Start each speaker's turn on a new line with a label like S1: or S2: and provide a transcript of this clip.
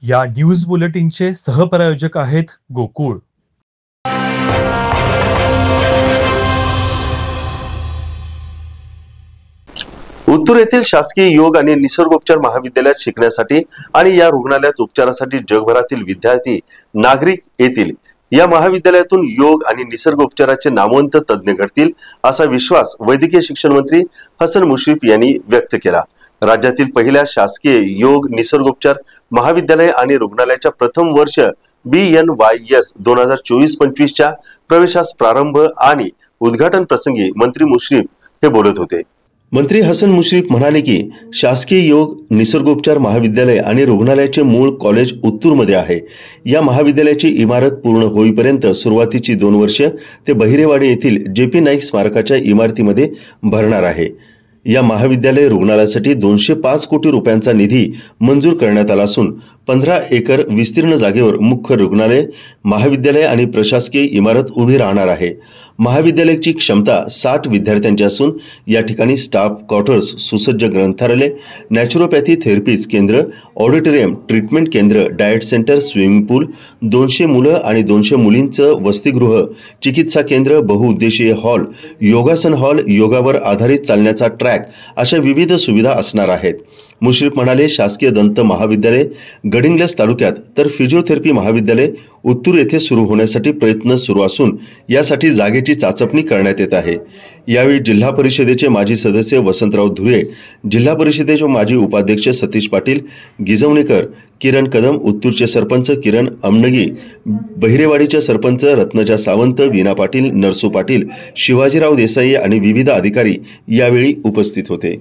S1: या न्यूज बुलेटिनचे सहप्रायोजक आहेत गोकुळ।
S2: उत्तूर येथील शासकीय योग आणि निसर्गोपचार महाविद्यालयात शिकण्यासाठी आणि या रुग्णालयात उपचारासाठी जगभरातील विद्यार्थी नागरिक येतील। या महाविद्यालयातून योग आणि निसर्गोपचाराचे नामवंत तज्ञ घडतील असा विश्वास वैद्यकीय शिक्षण मंत्री हसन मुश्रीफ यांनी व्यक्त केला। राज्यातील पहिल्या शासकीय योग निसर्गोपचार महाविद्यालय आणि रुग्णालयाच्या प्रथम वर्ष BNYS 2024-25 च्या प्रवेशास प्रारंभ आणि उद्घाटन प्रसंगी मंत्री मुश्रीफ हे बोलत होते। मंत्री हसन मुश्रीफ म्हणाले की शासकीय योग निसर्गोपचार महाविद्यालय आणि रुग्णालयाचे मूळ कॉलेज उत्तूरमध्ये आहे। या महाविद्यालयाची इमारत पूर्ण होईपर्यंत सुरुवातीची 2 वर्षे ते बहिरेवाडी येथील JP नाईक स्मारकाच्या इमारतीमध्ये भरणार आहे। या महाविद्यालय रुग्णालयासाठी 205 कोटी रुपयांचा निधी मंजूर करण्यात आला असून 15 एकर विस्तीर्ण जागेवर मुख्य रुग्णालय, महाविद्यालय आणि प्रशासकीय इमारत उभी राहणार आहे। महाविद्यालयाची क्षमता 60 विद्यार्थ्यांची असून या ठिकाणी स्टाफ क्वार्टर्स, सुसज्ज ग्रंथालय, नॅचरोपॅथी थेरपीज केंद्र, ऑडिटोरियम, ट्रीटमेंट केंद्र, डाएट सेंटर, स्विमिंग पूल, 200 मुलं आणि 200 मुलींचं वसतिगृह, चिकित्सा केंद्र, बहुउद्देशीय हॉल, योगासन हॉल, योगावर आधारित चालण्याचा ट्रॅक अशा विविध सुविधा असणार आहेत। मुश्रीफ म्हणाले, शासकीय दंत महाविद्यालय गडिंग्लज तालुक्यात तर फिजिओथेरपी महाविद्यालय उत्तूर येथे सुरू होण्यासाठी प्रयत्न सुरू असून यासाठी जागेची चाचपणी करण्यात येत आहे। यावेळी जिल्हा परिषदेचे माजी सदस्य वसंतराव धुरे, जिल्हा परिषदेचे माजी उपाध्यक्ष सतीश पाटील गिजवणेकर, किरण कदम, उत्तूरचे सरपंच किरण अमनगी, बहिरेवाडीचे सरपंच रत्नजा सावंत, वीणा पाटील, नरसू पाटील, शिवाजीराव देसाई आणि विविध अधिकारी यावेळी उपस्थित होते।